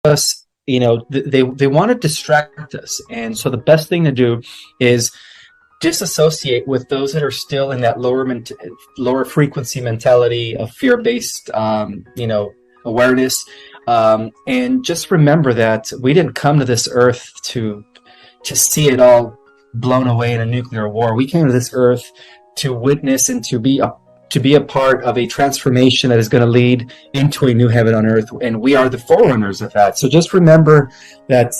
us, they want to distract us. And so the best thing to do is disassociate with those that are still in that lower frequency mentality of fear-based, awareness. And just remember that we didn't come to this earth to see it all blown away in a nuclear war. We came to this earth to witness and to be a part of a transformation that is going to lead into a new heaven on earth, and we are the forerunners of that. So just remember that,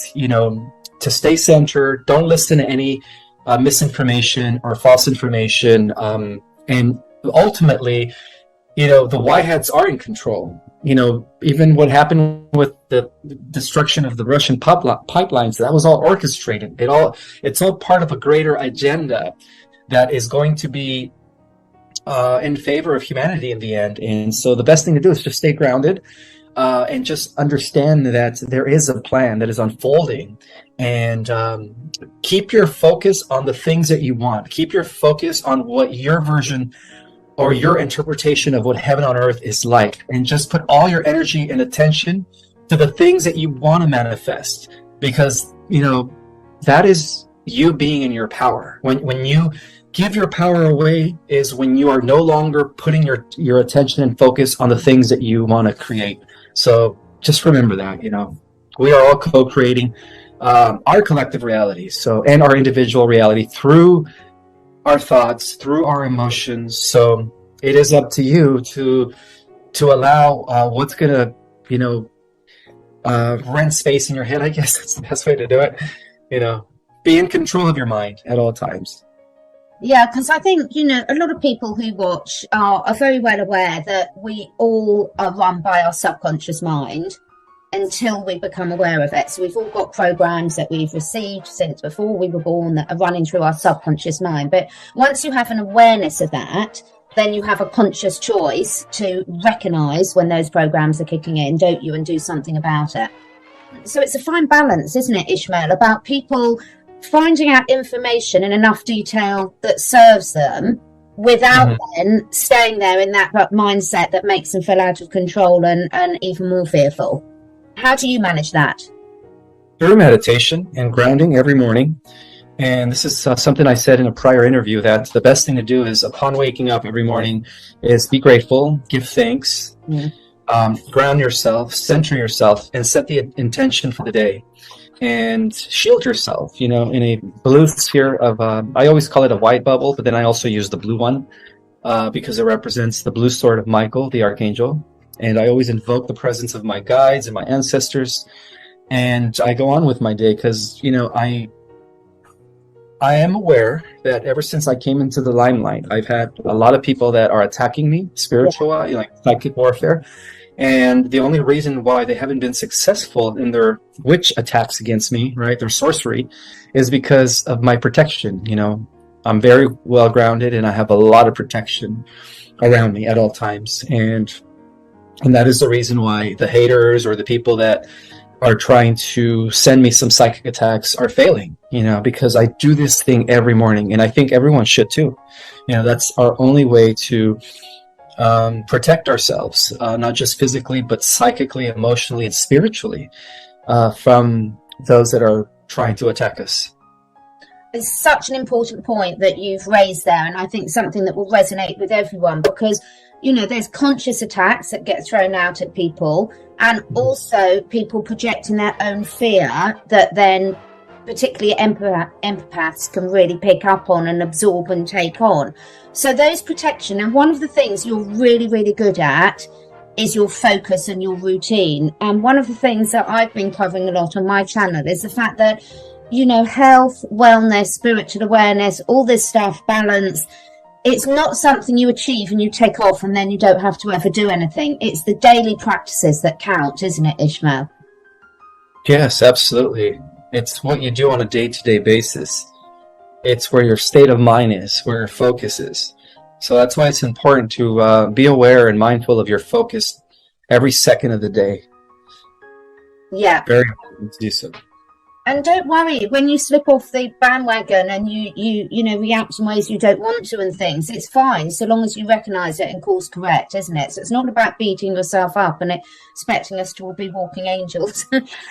to stay centered, don't listen to any misinformation or false information, and ultimately, the white hats are in control. Even what happened with the destruction of the Russian pipelines, that was all orchestrated. It's all part of a greater agenda that is going to be in favor of humanity in the end. And so the best thing to do is just stay grounded, and just understand that there is a plan that is unfolding, and keep your focus on the things that you want. Keep your focus on what your version or your interpretation of what heaven on earth is like, and just put all your energy and attention to the things that you want to manifest, because that is you being in your power. When you give your power away is when you are no longer putting your attention and focus on the things that you want to create. So just remember that, we are all co-creating our collective reality, and our individual reality through our thoughts, through our emotions. So it is up to you to allow what's gonna, rent space in your head. I guess that's the best way to do it. Be in control of your mind at all times. Yeah, because I think, a lot of people who watch are very well aware that we all are run by our subconscious mind until we become aware of it. So we've all got programs that we've received since before we were born that are running through our subconscious mind. But once you have an awareness of that, then you have a conscious choice to recognize when those programs are kicking in, don't you, and do something about it. So it's a fine balance, isn't it, Ismael, about people finding out information in enough detail that serves them without then staying there in that mindset that makes them feel out of control and even more fearful. How do you manage that? Through meditation and grounding every morning. And this is something I said in a prior interview, that the best thing to do is, upon waking up every morning, is be grateful, give thanks, ground yourself, center yourself, and set the intention for the day. And shield yourself, in a blue sphere of, I always call it a white bubble, but then I also use the blue one because it represents the blue sword of Michael, the archangel. And I always invoke the presence of my guides and my ancestors. And I go on with my day because, I am aware that ever since I came into the limelight, I've had a lot of people that are attacking me, spiritual, like psychic warfare. And the only reason why they haven't been successful in their witch attacks against me, right, their sorcery, is because of my protection. I'm very well grounded, and I have a lot of protection around me at all times. And that is the reason why the haters or the people that are trying to send me some psychic attacks are failing, because I do this thing every morning, and I think everyone should too. That's our only way to protect ourselves, not just physically, but psychically, emotionally, and spiritually, from those that are trying to attack us. It's such an important point that you've raised there, and I think something that will resonate with everyone, because there's conscious attacks that get thrown out at people, and also people projecting their own fear that then particularly empaths can really pick up on and absorb and take on. So those protection, and one of the things you're really, really good at is your focus and your routine. And one of the things that I've been covering a lot on my channel is the fact that, health, wellness, spiritual awareness, all this stuff, balance, it's not something you achieve and you take off and then you don't have to ever do anything. It's the daily practices that count, isn't it, Ismael? Yes, absolutely. It's what you do on a day-to-day basis. It's where your state of mind is, where your focus is. So that's why it's important to be aware and mindful of your focus every second of the day. Yeah. Very important to do so. And don't worry when you slip off the bandwagon and you react in ways you don't want to and things. It's fine so long as you recognise it and course correct, isn't it? So it's not about beating yourself up and expecting us to all be walking angels.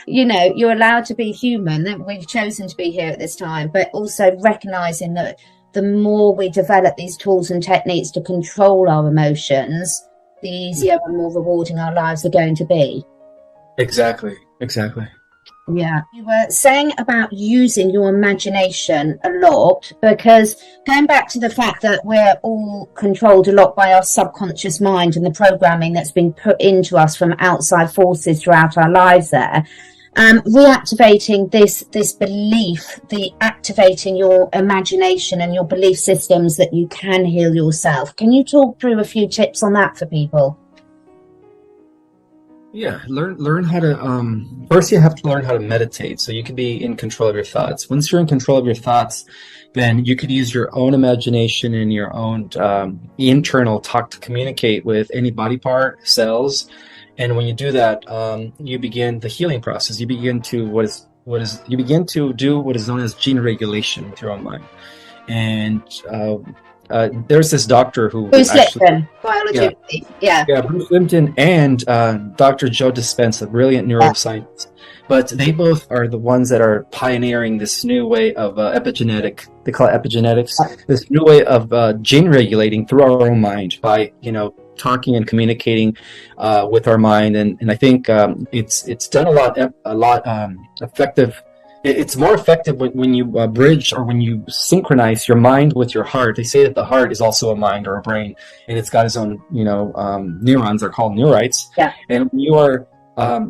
You're allowed to be human. We've chosen to be here at this time, but also recognising that the more we develop these tools and techniques to control our emotions, the easier and more rewarding our lives are going to be. Exactly. Yeah. You were saying about using your imagination a lot, because going back to the fact that we're all controlled a lot by our subconscious mind and the programming that's been put into us from outside forces throughout our lives there, reactivating this belief, the activating your imagination and your belief systems that you can heal yourself. Can you talk through a few tips on that for people? Yeah, learn how to, first you have to learn how to meditate so you can be in control of your thoughts. Once you're in control of your thoughts, then you could use your own imagination and your own internal talk to communicate with any body part, cells. And when you do that, you begin the healing process. You begin to do what is known as gene regulation with your own mind. And there's this doctor who Bruce Lipton, biology. Yeah, Bruce Lipton and Dr. Joe Dispenza, brilliant neuroscientists. But they both are the ones that are pioneering this new way of epigenetic. They call it epigenetics. This new way of gene regulating through our own mind by talking and communicating with our mind. And I think it's done a lot effective. It's more effective when you bridge or when you synchronize your mind with your heart. They say that the heart is also a mind or a brain, and it's got its own, neurons are called neurites. Yeah. And when you are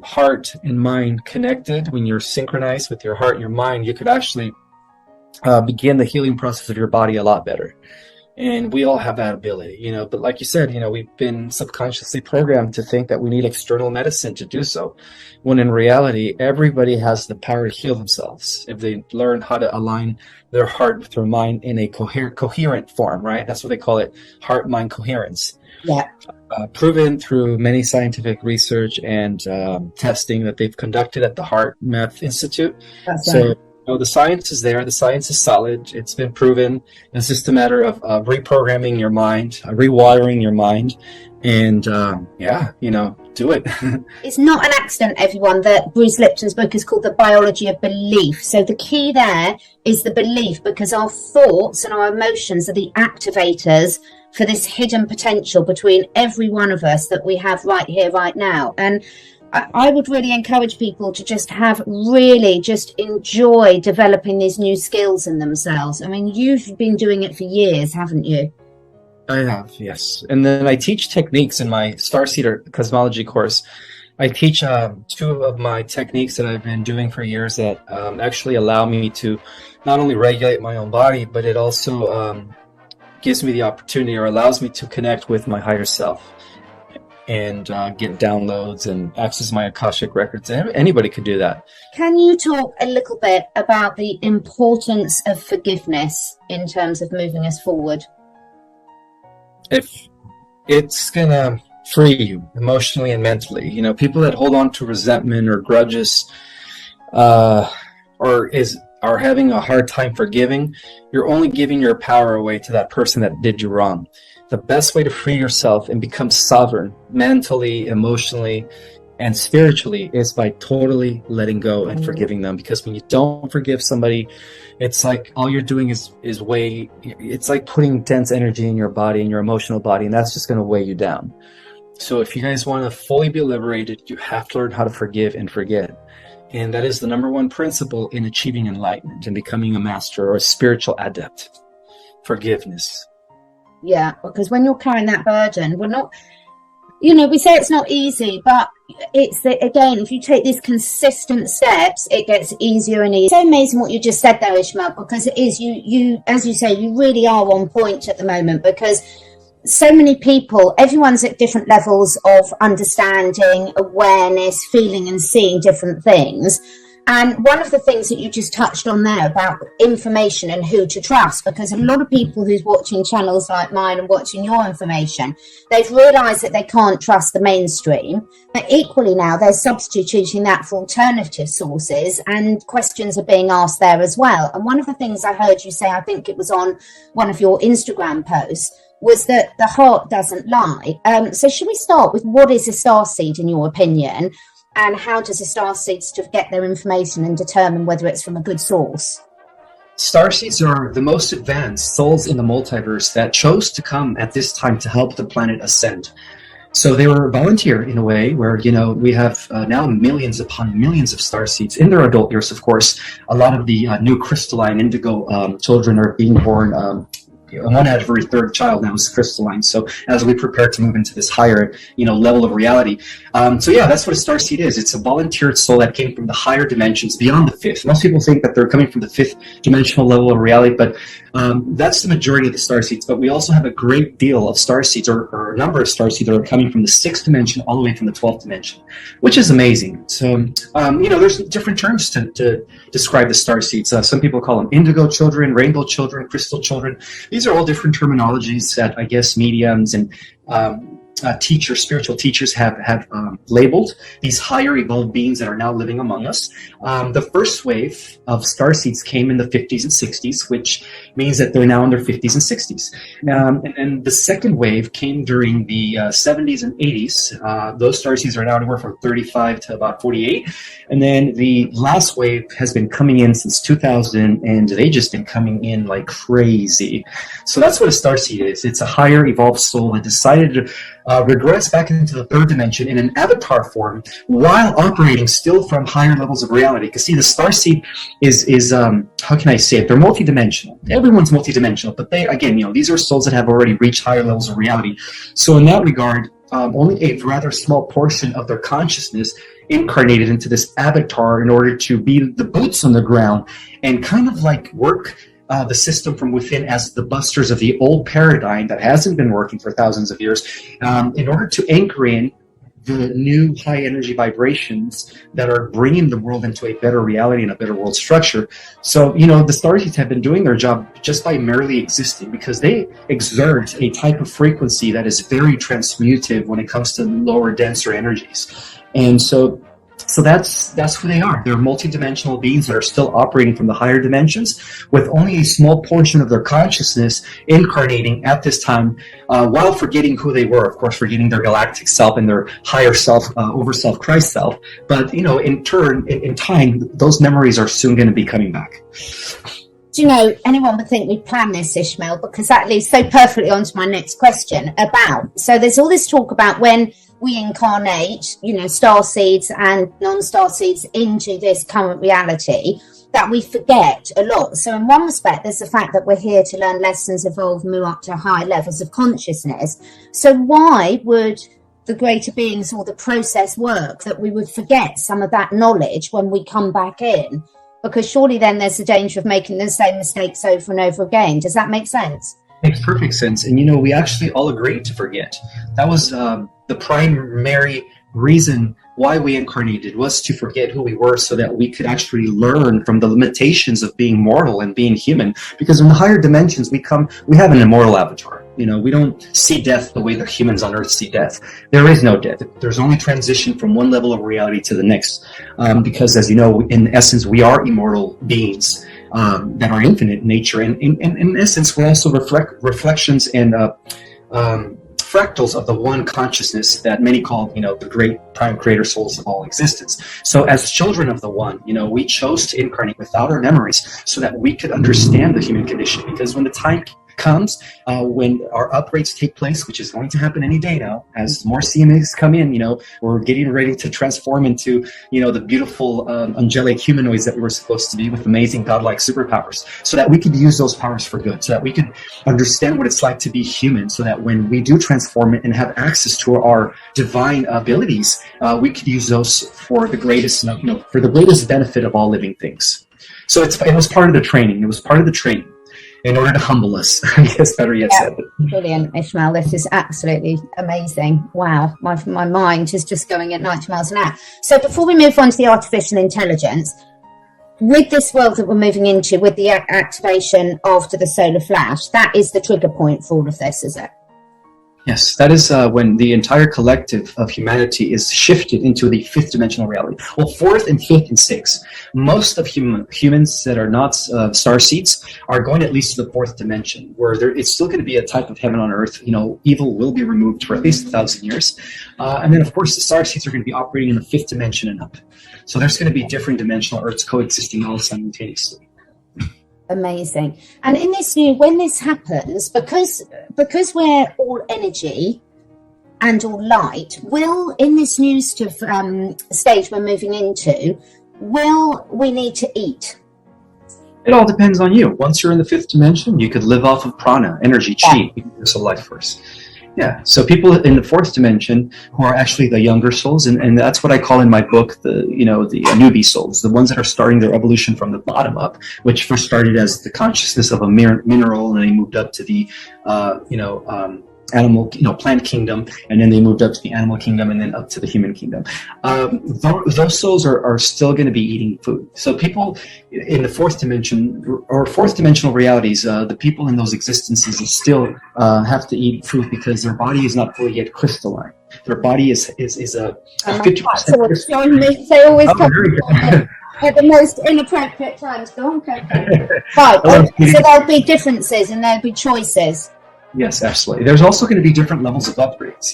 heart and mind connected, when you're synchronized with your heart and your mind, you could actually begin the healing process of your body a lot better. And we all have that ability, but like you said, we've been subconsciously programmed to think that we need external medicine to do so. When in reality, everybody has the power to heal themselves if they learn how to align their heart with their mind in a coherent form, right? That's what they call it, heart-mind coherence. Yeah. Proven through many scientific research and testing that they've conducted at the Heart Math Institute. That's right. The science is there. The science is solid. It's been proven. It's just a matter of reprogramming your mind, rewiring your mind, and do it. It's not an accident, everyone, that Bruce Lipton's book is called The Biology of Belief. So the key there is the belief, because our thoughts and our emotions are the activators for this hidden potential between every one of us that we have right here, right now. And I would really encourage people to just enjoy developing these new skills in themselves. I mean, you've been doing it for years, haven't you? I have, yes. And then I teach techniques in my Starseeder cosmology course. I teach two of my techniques that I've been doing for years that actually allow me to not only regulate my own body, but it also gives me the opportunity or allows me to connect with my higher self and get downloads and access my Akashic records. Anybody could do that. Can you talk a little bit about the importance of forgiveness in terms of moving us forward? If it's going to free you emotionally and mentally, people that hold on to resentment or grudges are having a hard time forgiving, you're only giving your power away to that person that did you wrong. The best way to free yourself and become sovereign mentally, emotionally, and spiritually is by totally letting go and forgiving them. Because when you don't forgive somebody, it's like all you're doing is it's like putting dense energy in your body, in your emotional body, and that's just going to weigh you down. So if you guys want to fully be liberated, you have to learn how to forgive and forget. And that is the number one principle in achieving enlightenment and becoming a master or a spiritual adept. Forgiveness. Yeah, because when you're carrying that burden, we're not, we say it's not easy, but it's again, if you take these consistent steps, it gets easier and easier. It's so amazing what you just said there, Ismael, because it is, you, as you say, you really are on point at the moment, because so many people, everyone's at different levels of understanding, awareness, feeling and seeing different things. And one of the things that you just touched on there about information and who to trust, because a lot of people who's watching channels like mine and watching your information, they've realised that they can't trust the mainstream. But equally now, they're substituting that for alternative sources, and questions are being asked there as well. And one of the things I heard you say, I think it was on one of your Instagram posts, was that the heart doesn't lie. So should we start with what is a starseed in your opinion? And how does a starseed sort of get their information and determine whether it's from a good source? Starseeds are the most advanced souls in the multiverse that chose to come at this time to help the planet ascend. So they were volunteer in a way where, we have now millions upon millions of starseeds in their adult years, of course. A lot of the new crystalline indigo children are being born. One out of every third child now is crystalline. So as we prepare to move into this higher, level of reality. So yeah, that's what a starseed is. It's a volunteered soul that came from the higher dimensions beyond the fifth. Most people think that they're coming from the fifth dimensional level of reality, but that's the majority of the starseeds. But we also have a great deal of starseeds, or a number of starseeds that are coming from the sixth dimension all the way from the 12th dimension, which is amazing. So, there's different terms to describe the starseeds. Some people call them indigo children, rainbow children, crystal children. These are all different terminologies that I guess mediums and spiritual teachers have labeled these higher evolved beings that are now living among us. The first wave of starseeds came in the 50s and 60s, which means that they're now in their 50s and 60s. And then the second wave came during the 70s and 80s. Those starseeds are now anywhere from 35 to about 48. And then the last wave has been coming in since 2000, and they've just been coming in like crazy. So that's what a starseed is. It's a higher evolved soul that decided to regress back into the third dimension in an avatar form while operating still from higher levels of reality. Because see, the starseed is how can I say it? They're multidimensional. Everyone's multidimensional, but they, again, these are souls that have already reached higher levels of reality. So in that regard, only a rather small portion of their consciousness incarnated into this avatar in order to be the boots on the ground and kind of like work the system from within as the busters of the old paradigm that hasn't been working for thousands of years, in order to anchor in the new high energy vibrations that are bringing the world into a better reality and a better world structure. So, the starseeds have been doing their job just by merely existing, because they exert a type of frequency that is very transmutive when it comes to lower, denser energies. And so that's who they are. They're multidimensional beings that are still operating from the higher dimensions with only a small portion of their consciousness incarnating at this time, while forgetting who they were, of course, forgetting their galactic self and their higher self, over self, Christ self. But, in turn, in time, those memories are soon going to be coming back. Do anyone would think we'd planned this, Ishmael, because that leads so perfectly on to my next question so there's all this talk about when we incarnate, starseeds and non-starseeds into this current reality, that we forget a lot. So in one respect, there's the fact that we're here to learn lessons, evolve, move up to higher levels of consciousness. So why would the greater beings or the process work that we would forget some of that knowledge when we come back in? Because surely then there's the danger of making the same mistakes over and over again. Does that make sense? Makes perfect sense. And, we actually all agreed to forget. That was the primary reason why we incarnated, was to forget who we were so that we could actually learn from the limitations of being mortal and being human. Because in the higher dimensions, we have an immortal avatar. We don't see death the way the humans on Earth see death. There is no death. There's only transition from one level of reality to the next. Because as you know, in essence, we are immortal beings that are infinite in nature. And in essence, we're also reflections and fractals of the one consciousness that many call, the great prime creator souls of all existence. So as children of the one, we chose to incarnate without our memories so that we could understand the human condition. Because when the time comes, when our upgrades take place, which is going to happen any day now, as more CMAs come in, we're getting ready to transform into, the beautiful angelic humanoids that we were supposed to be, with amazing godlike superpowers, so that we could use those powers for good, so that we could understand what it's like to be human, so that when we do transform it and have access to our divine abilities, we could use those for the greatest, for the greatest benefit of all living things. So it was part of the training. It was part of the training in order to humble us, I guess, better yet said. Brilliant, Ishmael. This is absolutely amazing. Wow, my mind is just going at 90 miles an hour. So before we move on to the artificial intelligence, with this world that we're moving into, with the activation after the solar flash, that is the trigger point for all of this, is it? Yes, that is when the entire collective of humanity is shifted into the fifth dimensional reality. Well, fourth and fifth and sixth. Most of humans that are not star seeds are going at least to the fourth dimension, where it's still going to be a type of heaven on earth. Evil will be removed for at least 1,000 years. And then, of course, the star seeds are going to be operating in the fifth dimension and up. So there's going to be different dimensional Earths coexisting all simultaneously. Amazing. And in this when this happens, because we're all energy and all light, will, in this new stage we're moving into, will we need to eat? It all depends on you. Once you're in the fifth dimension, you could live off of prana, energy, chi, universal life force. Yeah, so people in the fourth dimension who are actually the younger souls, and that's what I call in my book the newbie souls, the ones that are starting their evolution from the bottom up, which first started as the consciousness of a mineral, and they moved up to the animal, plant kingdom, and then they moved up to the animal kingdom, and then up to the human kingdom. Those souls are still going to be eating food. So people in the fourth dimension or fourth dimensional realities, the people in those existences still have to eat food because their body is not fully yet crystalline. Their body is a 50%. They always come at the most inappropriate times. Go on, right. So there'll be differences and there'll be choices. Yes, absolutely. There's also going to be different levels of upgrades,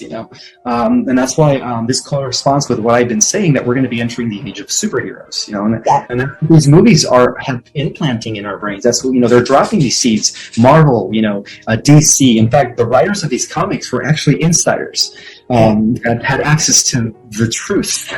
and that's why this corresponds with what I've been saying, that we're going to be entering the age of superheroes, and these movies have implanting in our brains. That's what, they're dropping these seeds. Marvel, DC. In fact, the writers of these comics were actually insiders that had access to the truth.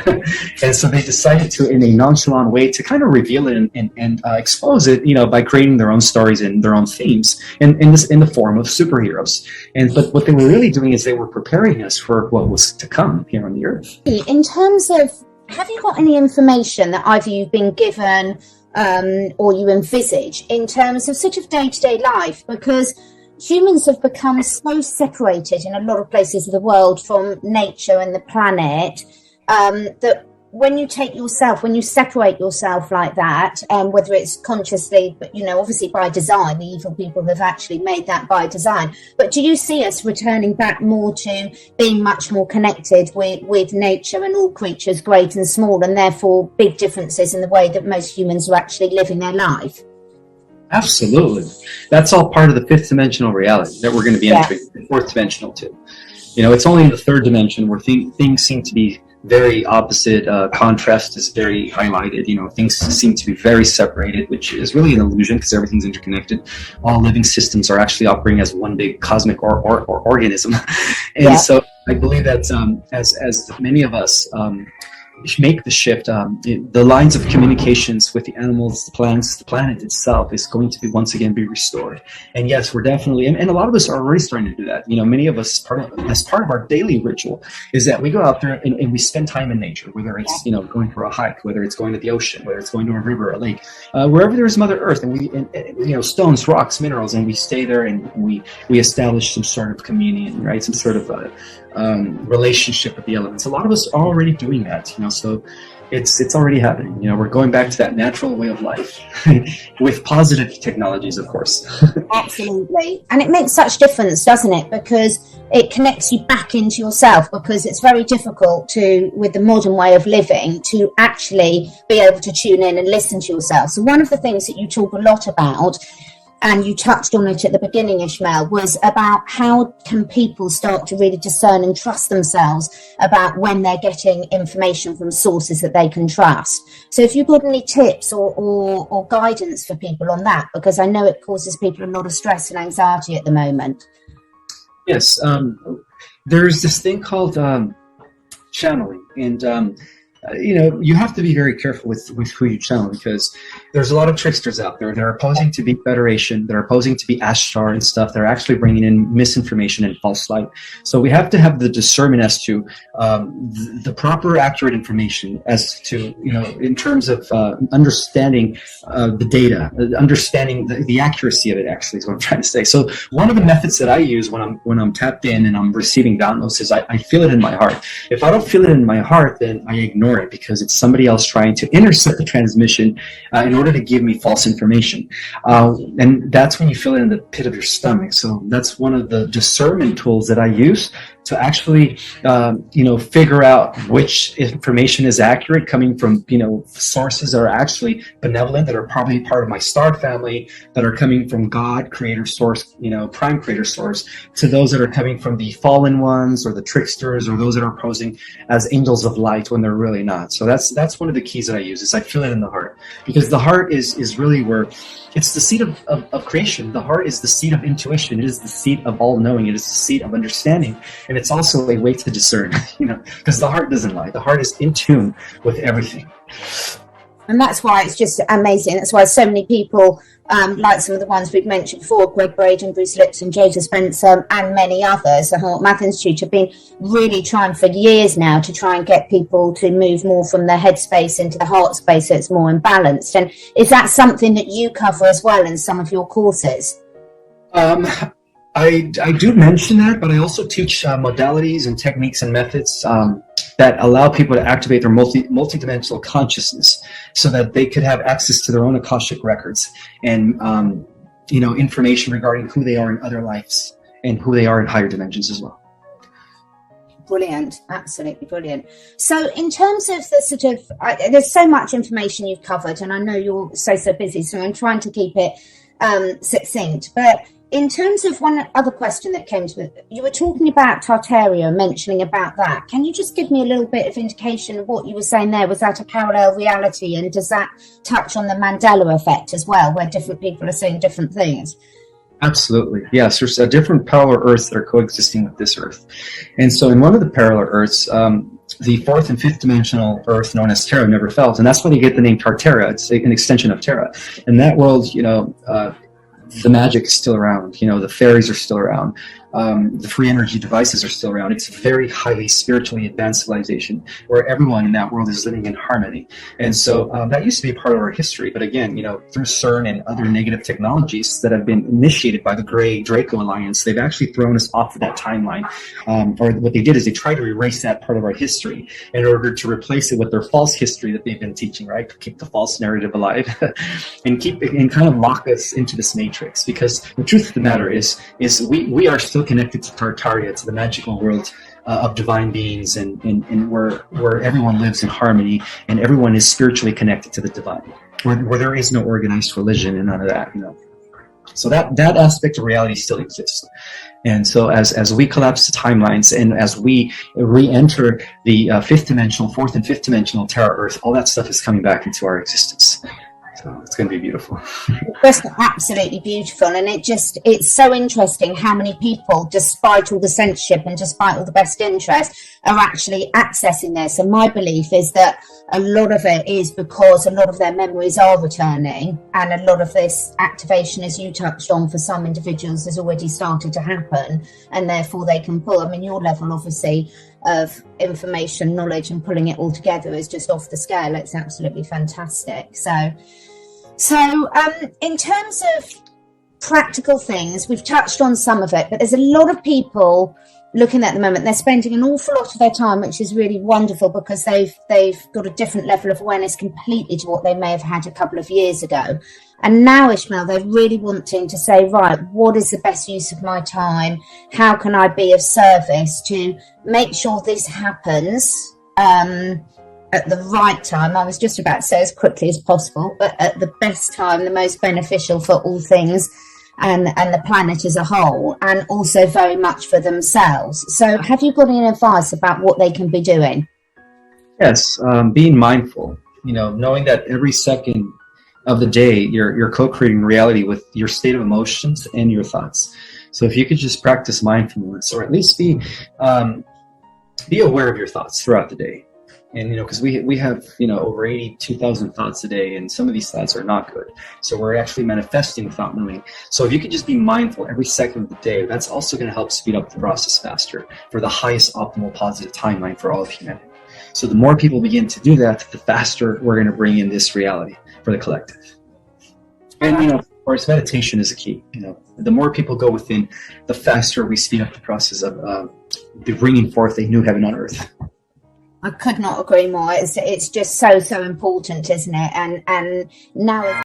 And so they decided to, in a nonchalant way, to kind of reveal it and expose it, by creating their own stories and their own themes in the form of superheroes. But what they were really doing is they were preparing us for what was to come here on the earth. In terms of, have you got any information that either you've been given or you envisage in terms of sort of day-to-day life? Because humans have become so separated in a lot of places of the world from nature and the planet that when you separate yourself like that, whether it's consciously, but obviously by design, the evil people have actually made that by design. But do you see us returning back more to being much more connected with nature and all creatures, great and small, and therefore big differences in the way that most humans are actually living their life? Absolutely. That's all part of the fifth dimensional reality that we're going to be entering, the fourth dimensional too. It's only in the third dimension where things seem to be very opposite. Contrast is very highlighted. Things seem to be very separated, which is really an illusion because everything's interconnected. All living systems are actually operating as one big cosmic or organism. And so I believe that as many of us make the shift, the lines of communications with the animals, the plants, the planet itself is going to be once again be restored. And yes, we're definitely, and a lot of us are already starting to do that. Many of us, as part of our daily ritual, is that we go out there and we spend time in nature, whether it's going for a hike, whether it's going to the ocean, whether it's going to a river, a lake, wherever there's Mother Earth, and stones, rocks, minerals, and we stay there and we establish some sort of communion, right? Some sort of relationship with the elements. A lot of us are already doing that, so it's already happening. We're going back to that natural way of life with positive technologies, of course. Absolutely. And it makes such difference, doesn't it? Because it connects you back into yourself, because it's very difficult with the modern way of living, to actually be able to tune in and listen to yourself. So one of the things that you talk a lot about, and you touched on it at the beginning, Ismael, was about how can people start to really discern and trust themselves about when they're getting information from sources that they can trust. So if you've got any tips or guidance for people on that, because I know it causes people a lot of stress and anxiety at the moment. Yes, there's this thing called channeling, and you have to be very careful with who you channel, because there's a lot of tricksters out there. They're opposing to be Federation. They're opposing to be Ashtar and stuff. They're actually bringing in misinformation and false light. So we have to have the discernment as to the proper, accurate information as to, in terms of understanding the data, understanding the accuracy of it, actually, is what I'm trying to say. So one of the methods that I use when I'm tapped in and I'm receiving downloads is I feel it in my heart. If I don't feel it in my heart, then I ignore ignore it because it's somebody else trying to intercept the transmission in order to give me false information. And that's when you feel it in the pit of your stomach. So that's one of the discernment tools that I use to actually, figure out which information is accurate coming from, sources that are actually benevolent, that are probably part of my star family, that are coming from God, creator source, prime creator source, to those that are coming from the fallen ones or the tricksters or those that are posing as angels of light when they're really not. So that's one of the keys that I use, is I feel it in the heart, because the heart is really where it's the seat of creation. The heart is the seat of intuition. It is the seat of all knowing. It is the seat of understanding. And it's also a way to discern, because the heart doesn't lie. The heart is in tune with everything. And that's why it's just amazing. That's why so many people, like some of the ones we've mentioned before, Greg Braden, Bruce Lipton, Joseph Spencer, and many others, the Heart Math Institute, have been really trying for years now to try and get people to move more from their head space into the heart space so it's more imbalanced. And is that something that you cover as well in some of your courses? I do mention that, but I also teach modalities and techniques and methods that allow people to activate their multidimensional consciousness so that they could have access to their own Akashic records and, information regarding who they are in other lives and who they are in higher dimensions as well. Brilliant. Absolutely brilliant. So in terms of the sort of, there's so much information you've covered, and I know you're so busy, so I'm trying to keep it succinct, but in terms of one other question that came to it, you were talking about Tartaria, mentioning about that. Can you just give me a little bit of indication of what you were saying there? Was that a parallel reality? And does that touch on the Mandela effect as well, where different people are saying different things? Absolutely. Yes, there's a different parallel Earths that are coexisting with this Earth. And so in one of the parallel Earths, the fourth and fifth dimensional Earth known as Terra never felt. And that's why they get the name Tartaria. It's an extension of Terra. In that world, the magic is still around, the fairies are still around, the free energy devices are still around. It's a very highly spiritually advanced civilization where everyone in that world is living in harmony. And so that used to be a part of our history. But again, through CERN and other negative technologies that have been initiated by the Grey Draco Alliance, they've actually thrown us off of that timeline. Or what they did is they tried to erase that part of our history in order to replace it with their false history that they've been teaching, right? To keep the false narrative alive and kind of lock us into this matrix. Because the truth of the matter is we are still connected to Tartaria, to the magical world of divine beings, and where everyone lives in harmony and everyone is spiritually connected to the divine, where there is no organized religion and none of that, So that aspect of reality still exists. And so as we collapse the timelines and as we re-enter the fourth and fifth dimensional Terra Earth, all that stuff is coming back into our existence. So it's going to be beautiful. It's absolutely beautiful. And it's so interesting how many people, despite all the censorship and despite all the best interest, are actually accessing this. And my belief is that a lot of it is because a lot of their memories are returning, and a lot of this activation, as you touched on, for some individuals has already started to happen, and therefore they can pull. I mean, your level, obviously, of information, knowledge, and pulling it all together is just off the scale. It's absolutely fantastic. So in terms of practical things, we've touched on some of it, but there's a lot of people looking at the moment. They're spending an awful lot of their time, which is really wonderful, because they've got a different level of awareness completely to what they may have had a couple of years ago. And now, Ismael, they're really wanting to say, right, what is the best use of my time? How can I be of service to make sure this happens at the right time? I was just about to say as quickly as possible, but at the best time, the most beneficial for all things and the planet as a whole, and also very much for themselves. So have you got any advice about what they can be doing? Yes, being mindful, knowing that every second of the day you're co-creating reality with your state of emotions and your thoughts. So if you could just practice mindfulness, or at least be aware of your thoughts throughout the day. And, because we have, over 82,000 thoughts a day, and some of these thoughts are not good. So we're actually manifesting without knowing. So if you could just be mindful every second of the day, that's also going to help speed up the process faster for the highest optimal positive timeline for all of humanity. So the more people begin to do that, the faster we're going to bring in this reality for the collective. And, of course, meditation is a key. The more people go within, the faster we speed up the process of the bringing forth a new heaven on earth. I could not agree more. It's just so important, isn't it? And now.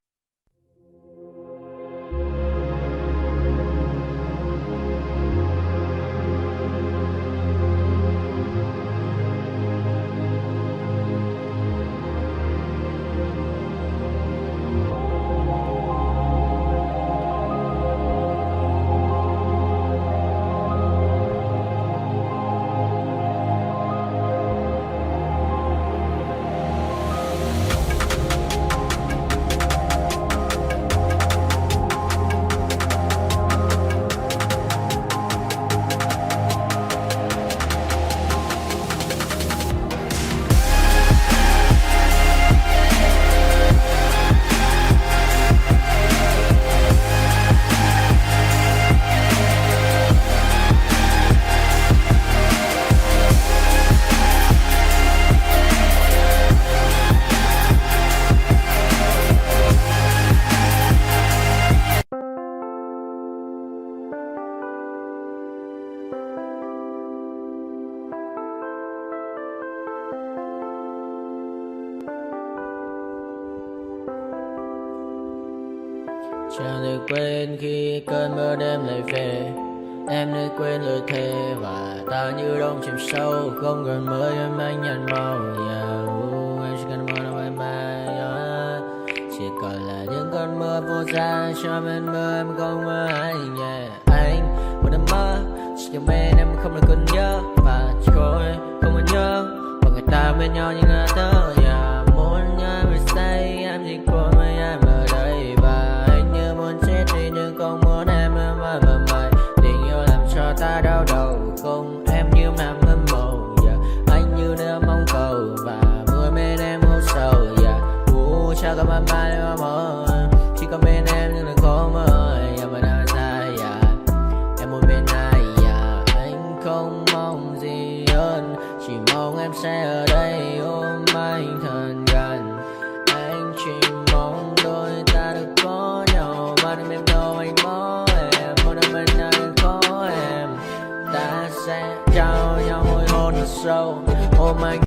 Chẳng được quên khi cơn mưa đêm lại về. Em đã quên lời thề và ta như đông chìm sâu. Không còn mơ em anh nhận màu. Anh chỉ cần mơ đâu em bay. Chỉ còn là những cơn mưa vô giá. Cho bên mơ em không mơ anh. Anh một đêm mơ chỉ cần bên em không được còn nhớ. Và chỉ thôi không còn nhớ. Và người ta bên nhau như ngã thơ. Muốn nhớ về say em chỉ còn với em ở đây. Và anh như muốn chết đi nhưng không muốn em mãi mãi. Tình yêu làm cho ta đau đầu. Không em như nằm hâm mộ. Anh như đứa mong cầu. Và vui bên em hôn sầu. Chắc có mãi mãi em mơ. Chỉ có bên em nhưng đừng có mơ. Em vẫn đang dài. Em muốn bên ai. Anh không mong gì hơn. Chỉ mong em sẽ ở đây ôm anh thật gần. Anh chỉ mong đôi ta được có nhau. Mà đừng em đâu anh có em. Một đêm bên anh có em. Ta sẽ trao nhau môi hôn thật sâu. Ôm anh.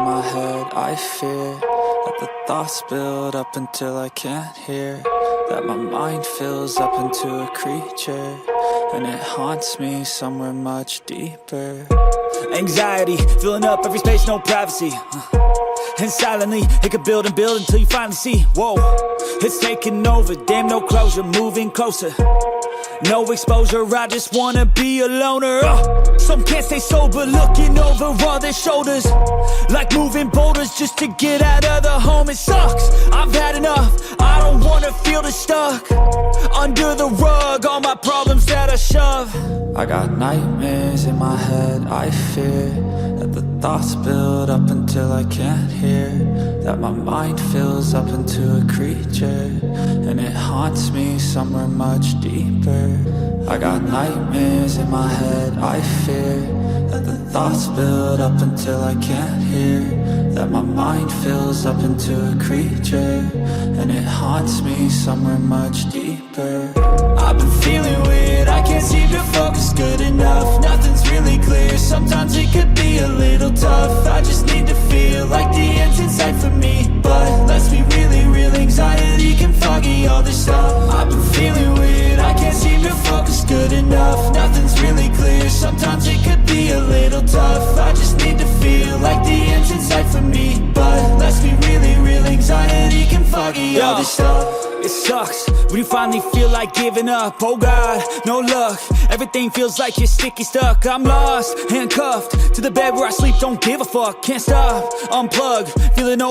in my head, I fear that the thoughts build up until I can't hear, that my mind fills up into a creature, and it haunts me somewhere much deeper. Anxiety, filling up every space, no privacy. And silently, it could build and build until you finally see, whoa, it's taking over, damn no closure, moving closer. No exposure, I just wanna be a loner. Some can't stay sober, looking over all their shoulders, like moving boulders just to get out of the home. It sucks, I've had enough, I don't wanna feel the stuck under the rug, all my problems that I shove. I got nightmares in my head, I fear that the thoughts build up until I can't hear, that my mind fills up into a creature, and it haunts me somewhere much deeper. I got nightmares in my head, I fear that the thoughts build up until I can't hear, that my mind fills up into a creature, and it haunts me somewhere much deeper. I've been feeling weird, I can't seem to focus good enough. Nothing's really clear, sometimes it could be a little tough. I just need to feel like the end's in sight for me, but let's be really real, anxiety can foggy all this stuff. I've been feeling weird, I can't seem to focus good enough. Nothing's really clear, sometimes it could be a little tough. I just need to feel like the end's in sight for me, but let's be really real, anxiety can foggy all this stuff. It sucks when you finally feel like giving up. Oh God, no luck, everything feels like you're sticky stuck. I'm lost, handcuffed to the bed where I sleep, don't give a fuck. Can't stop, unplug, feeling over